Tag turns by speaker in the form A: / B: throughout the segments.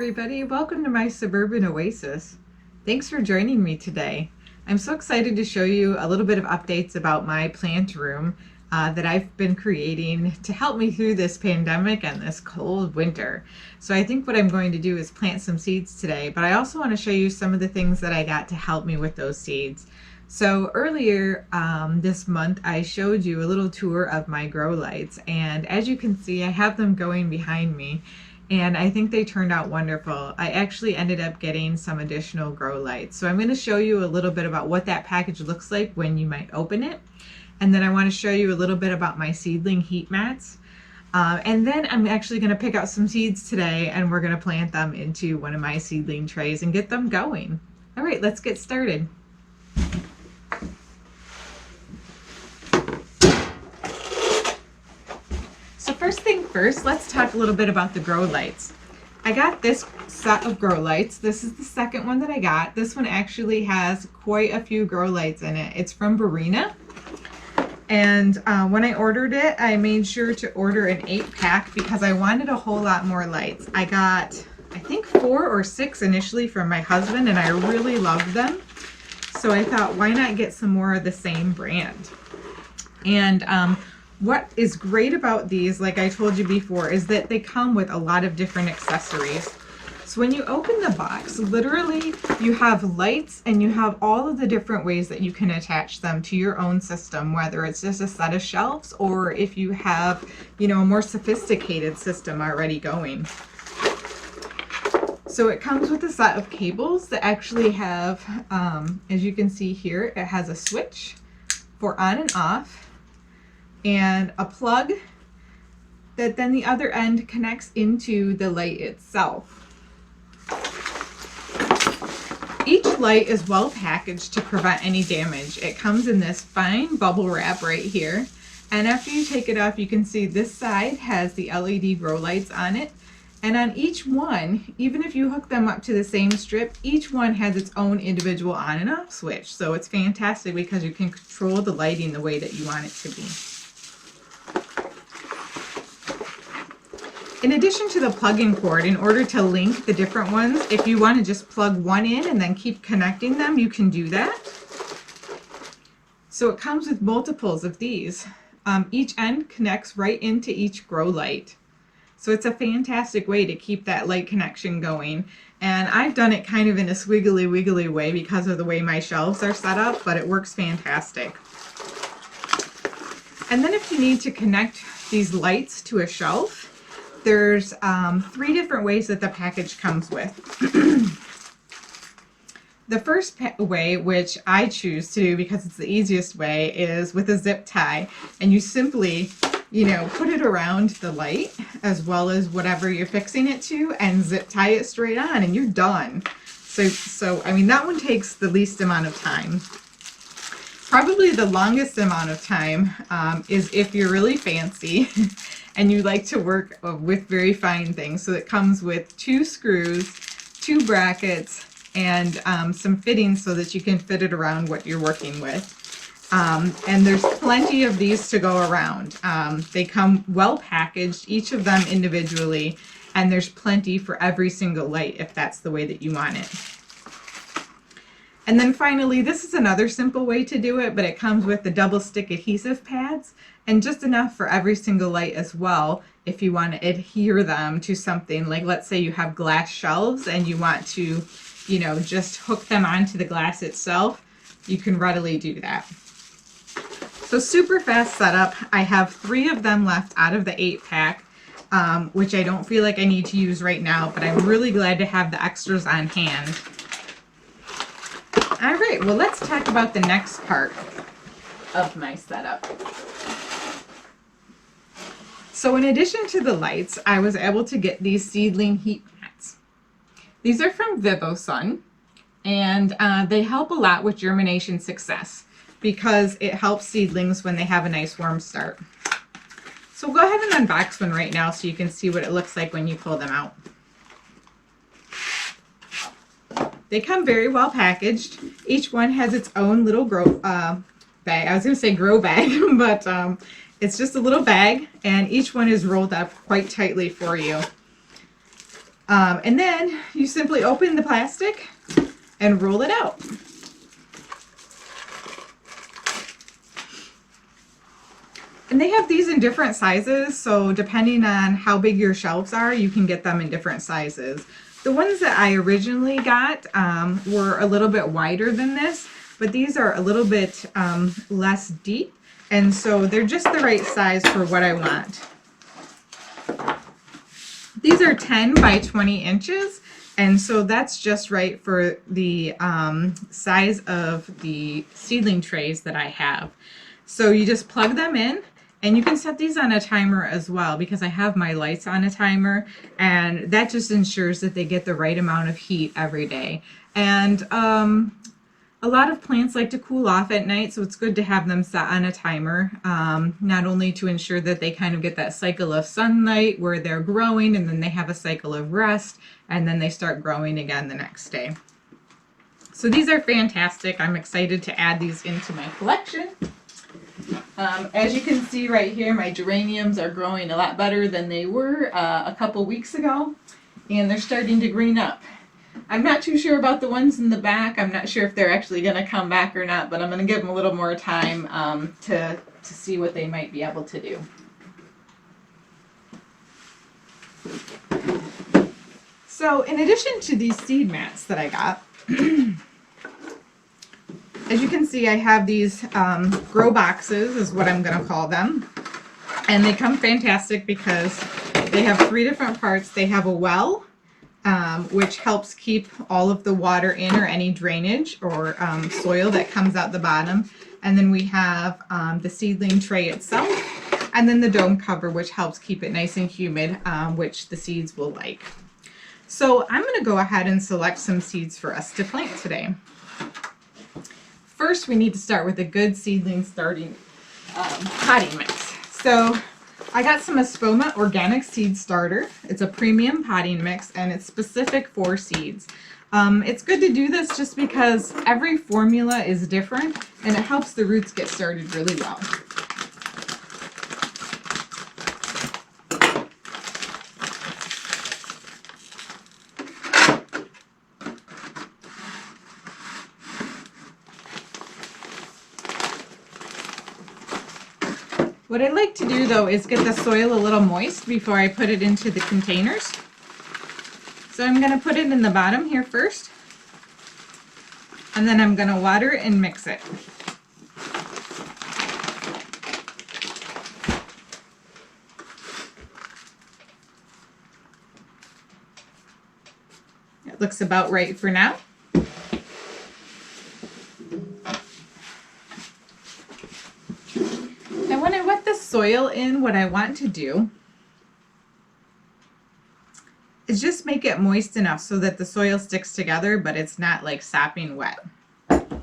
A: everybody, welcome to my Suburban Oasis. Thanks for joining me today. I'm so excited to show you a little bit of updates about my plant room that I've been creating to help me through this pandemic and this cold winter. So I think what I'm going to do is plant some seeds today, but I also want to show you some of the things that I got to help me with those seeds. So earlier this month I showed you a little tour of my grow lights, and as you can see I have them going behind me. And I think they turned out wonderful. I actually ended up getting some additional grow lights. So I'm going to show you a little bit about what that package looks like when you might open it. And then I want to show you a little bit about my seedling heat mats. And then I'm actually going to pick out some seeds today and we're going to plant them into one of my seedling trays and get them going. All right, let's get started. So first thing first, let's talk a little bit about the grow lights. I got this set of grow lights. This is the second one that I got. This one actually has quite a few grow lights in it. It's from Barina. And when I ordered it, I made sure to order an 8-pack because I wanted a whole lot more lights. I got, I think 4 or 6 initially from my husband, and I really loved them. So I thought, why not get some more of the same brand? And what is great about these, like I told you before, is that they come with a lot of different accessories. So when you open the box, literally you have lights and you have all of the different ways that you can attach them to your own system, whether it's just a set of shelves or if you have, a more sophisticated system already going. So it comes with a set of cables that actually have, as you can see here, it has a switch for on and off, and a plug that then the other end connects into the light itself. Each light is well packaged to prevent any damage. It comes in this fine bubble wrap right here, and after you take it off, you can see this side has the LED grow lights on it, and on each one, even if you hook them up to the same strip, each one has its own individual on and off switch. So it's fantastic because you can control the lighting the way that you want it to be. In addition to the plug-in cord, in order to link the different ones, if you want to just plug one in and then keep connecting them, you can do that. So it comes with multiples of these. Each end connects right into each grow light. So it's a fantastic way to keep that light connection going. And I've done it kind of in a squiggly wiggly way because of the way my shelves are set up, but it works fantastic. And then if you need to connect these lights to a shelf, there's 3 different ways that the package comes with. The first way, which I choose to do because it's the easiest way, is with a zip tie. And you simply, put it around the light as well as whatever you're fixing it to and zip tie it straight on and you're done. So I mean, that one takes the least amount of time. Probably the longest amount of time is if you're really fancy and you like to work with very fine things. So it comes with 2 screws, 2 brackets, and some fittings so that you can fit it around what you're working with. And there's plenty of these to go around. They come well packaged, each of them individually, and there's plenty for every single light if that's the way that you want it. And then finally, this is another simple way to do it, but it comes with the double stick adhesive pads and just enough for every single light as well if you want to adhere them to something. Like let's say you have glass shelves and you want to, just hook them onto the glass itself, you can readily do that. So super fast setup. I have 3 of them left out of the 8-pack, which I don't feel like I need to use right now, but I'm really glad to have the extras on hand. All right, well, let's talk about the next part of my setup. So in addition to the lights, I was able to get these seedling heat mats. These are from VivoSun, and they help a lot with germination success because it helps seedlings when they have a nice warm start. So go ahead and unbox one right now so you can see what it looks like when you pull them out. They come very well packaged. Each one has its own little grow bag. I was going to say grow bag, but it's just a little bag, and each one is rolled up quite tightly for you. And then you simply open the plastic and roll it out. And they have these in different sizes, so depending on how big your shelves are, you can get them in different sizes. The ones that I originally got were a little bit wider than this, but these are a little bit less deep, and so they're just the right size for what I want. These are 10 by 20 inches, and so that's just right for the size of the seedling trays that I have. So you just plug them in, and you can set these on a timer as well, because I have my lights on a timer, and that just ensures that they get the right amount of heat every day. And a lot of plants like to cool off at night, so it's good to have them set on a timer, not only to ensure that they kind of get that cycle of sunlight where they're growing, and then they have a cycle of rest, and then they start growing again the next day. So these are fantastic. I'm excited to add these into my collection. As you can see right here, my geraniums are growing a lot better than they were a couple weeks ago, and they're starting to green up. I'm not too sure about the ones in the back. I'm not sure if they're actually going to come back or not, but I'm going to give them a little more time to see what they might be able to do. So in addition to these seed mats that I got, as you can see, I have these grow boxes, is what I'm going to call them. And they come fantastic because they have 3 different parts. They have a well, which helps keep all of the water in, or any drainage or soil that comes out the bottom. And then we have the seedling tray itself, and then the dome cover, which helps keep it nice and humid, which the seeds will like. So I'm going to go ahead and select some seeds for us to plant today. First, we need to start with a good seedling starting potting mix. So I got some Espoma Organic Seed Starter. It's a premium potting mix, and it's specific for seeds. It's good to do this just because every formula is different, and it helps the roots get started really well. What I like to do, though, is get the soil a little moist before I put it into the containers. So I'm going to put it in the bottom here first, and then I'm going to water it and mix it. It looks about right for now. When I wet the soil in, what I want to do is just make it moist enough so that the soil sticks together, but it's not like sopping wet. And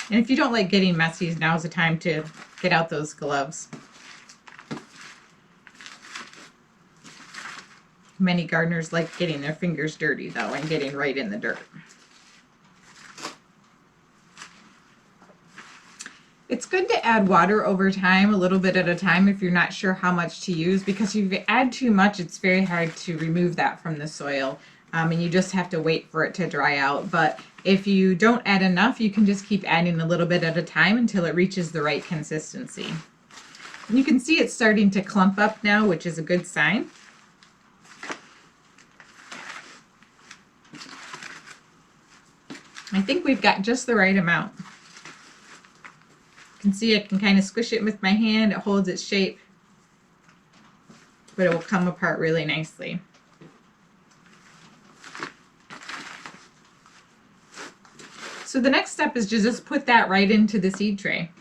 A: if you don't like getting messy, now's the time to get out those gloves. Many gardeners like getting their fingers dirty, though, and getting right in the dirt. It's good to add water over time, a little bit at a time, if you're not sure how much to use, because if you add too much, it's very hard to remove that from the soil, and you just have to wait for it to dry out. But if you don't add enough, you can just keep adding a little bit at a time until it reaches the right consistency. And you can see it's starting to clump up now, which is a good sign. I think we've got just the right amount. You can see I can kind of squish it with my hand. It holds its shape, but it will come apart really nicely. So the next step is to just put that right into the seed tray.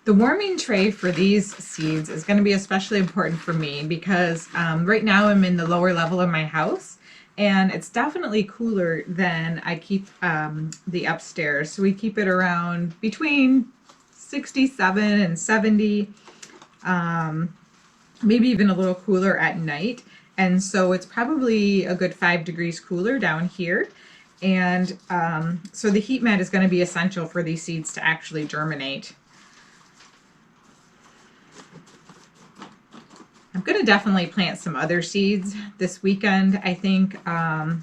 A: The warming tray for these seeds is going to be especially important for me because right now I'm in the lower level of my house, and it's definitely cooler than I keep the upstairs. So we keep it around between 67 and 70. maybe even a little cooler at night. And so it's probably a good 5 degrees cooler down here. And so the heat mat is going to be essential for these seeds to actually germinate. I'm going to definitely plant some other seeds this weekend. I think I'd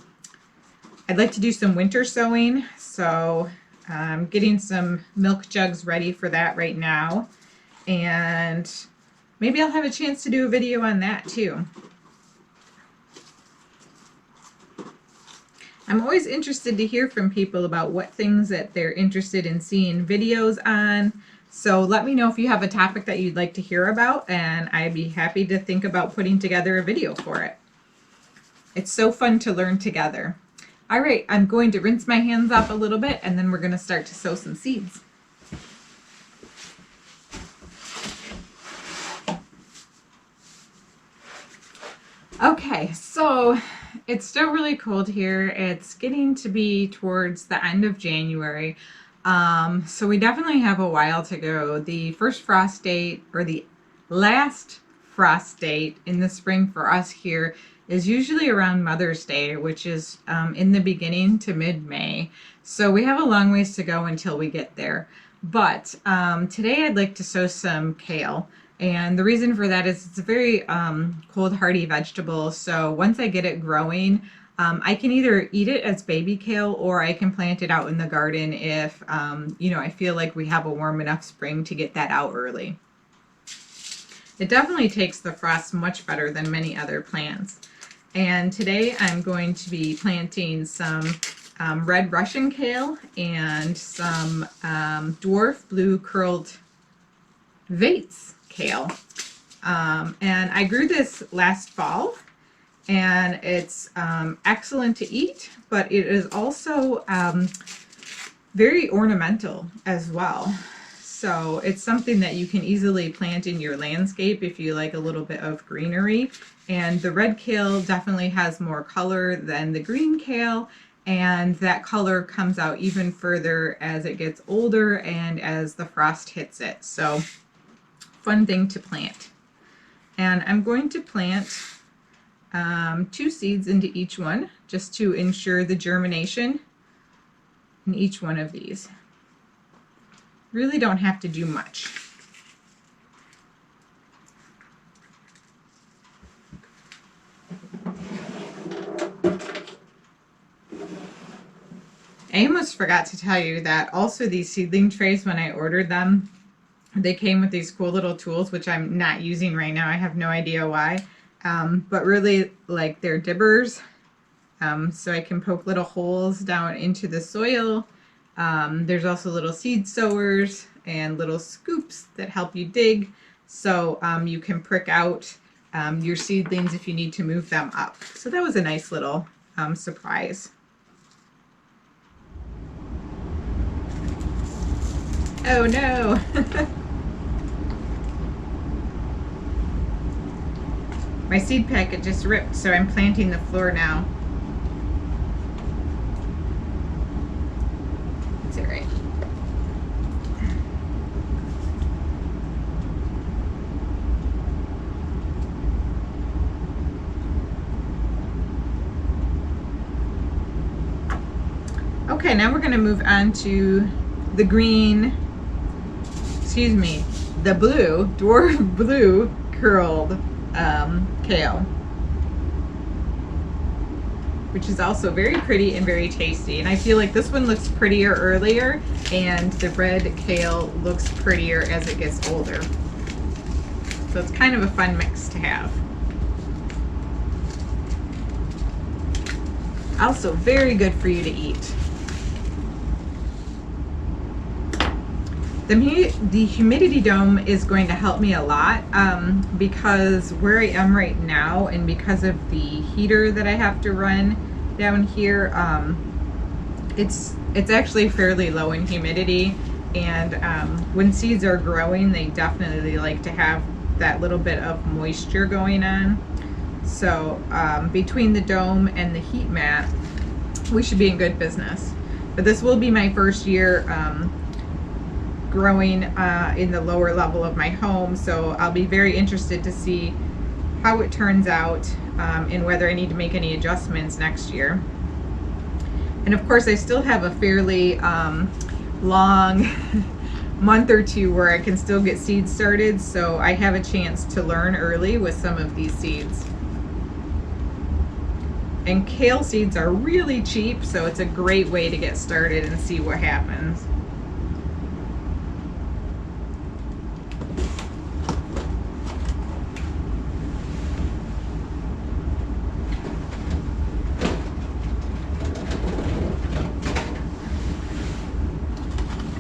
A: like to do some winter sowing. So I'm getting some milk jugs ready for that right now. And maybe I'll have a chance to do a video on that too. I'm always interested to hear from people about what things that they're interested in seeing videos on. So let me know if you have a topic that you'd like to hear about, and I'd be happy to think about putting together a video for it. It's so fun to learn together. All right, I'm going to rinse my hands off a little bit, and then we're going to start to sow some seeds. Okay, so it's still really cold here. It's getting to be towards the end of January. So we definitely have a while to go. The first frost date, or the last frost date in the spring for us here, is usually around Mother's Day, which is in the beginning to mid-May. So we have a long ways to go until we get there. But today I'd like to sow some kale. And the reason for that is it's a very cold hardy vegetable. So once I get it growing, I can either eat it as baby kale, or I can plant it out in the garden if I feel like we have a warm enough spring to get that out early. It definitely takes the frost much better than many other plants. And today I'm going to be planting some red Russian kale and some dwarf blue curled Vates kale. And I grew this last fall, and it's excellent to eat, but it is also very ornamental as well. So it's something that you can easily plant in your landscape if you like a little bit of greenery. And the red kale definitely has more color than the green kale, and that color comes out even further as it gets older and as the frost hits it. So fun thing to plant. And I'm going to plant 2 seeds into each one just to ensure the germination in each one of these. Really don't have to do much. I almost forgot to tell you that also these seedling trays, when I ordered them, they came with these cool little tools, which I'm not using right now. I have no idea why. But really, like, they're dibbers. So I can poke little holes down into the soil. There's also little seed sowers and little scoops that help you dig. So you can prick out your seedlings if you need to move them up. So that was a nice little surprise. Oh no! My seed packet just ripped, so I'm planting the floor now. That's it, right? Okay, now we're going to move on to the green, the blue, dwarf blue curled kale, which is also very pretty and very tasty. And I feel like this one looks prettier earlier, and the red kale looks prettier as it gets older. So it's kind of a fun mix to have. Also very good for you to eat. The humidity dome is going to help me a lot because where I am right now, and because of the heater that I have to run down here, it's actually fairly low in humidity, and when seeds are growing, they definitely like to have that little bit of moisture going on. So between the dome and the heat mat, we should be in good business. But this will be my first year growing in the lower level of my home, so I'll be very interested to see how it turns out and whether I need to make any adjustments next year. And of course I still have a fairly long month or two where I can still get seeds started, so I have a chance to learn early with some of these seeds. And kale seeds are really cheap, so it's a great way to get started and see what happens.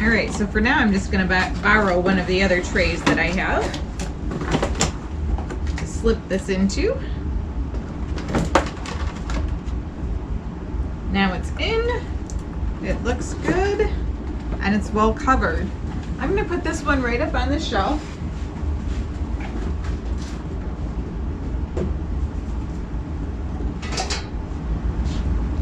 A: All right, so for now I'm just going to borrow one of the other trays that I have to slip this into. Now it's in, it looks good, and it's well covered. I'm going to put this one right up on the shelf.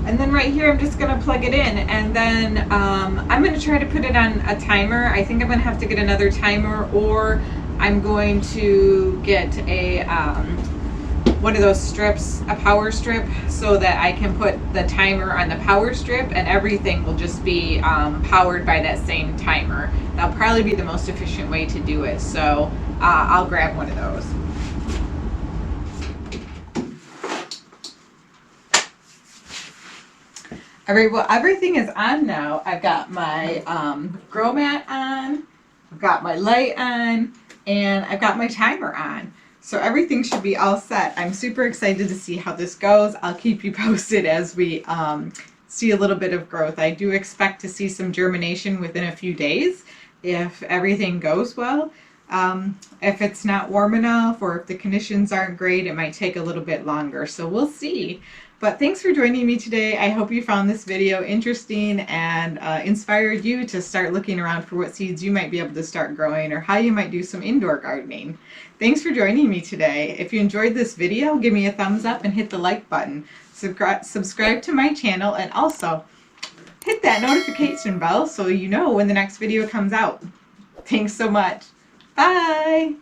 A: And then right here I'm just going to plug it in, and then I'm going to try to put it on a timer. I think I'm going to have to get another timer, or I'm going to get a one of those strips, a power strip, so that I can put the timer on the power strip and everything will just be powered by that same timer. That'll probably be the most efficient way to do it, so I'll grab one of those. All right, well, everything is on now. I've got my grow mat on, I've got my light on, and I've got my timer on. So everything should be all set. I'm super excited to see how this goes. I'll keep you posted as we see a little bit of growth. I do expect to see some germination within a few days if everything goes well. If it's not warm enough or if the conditions aren't great, it might take a little bit longer. So we'll see. But thanks for joining me today. I hope you found this video interesting and inspired you to start looking around for what seeds you might be able to start growing or how you might do some indoor gardening. Thanks for joining me today. If you enjoyed this video, give me a thumbs up and hit the like button. Subscribe to my channel and also hit that notification bell so you know when the next video comes out. Thanks so much. Bye!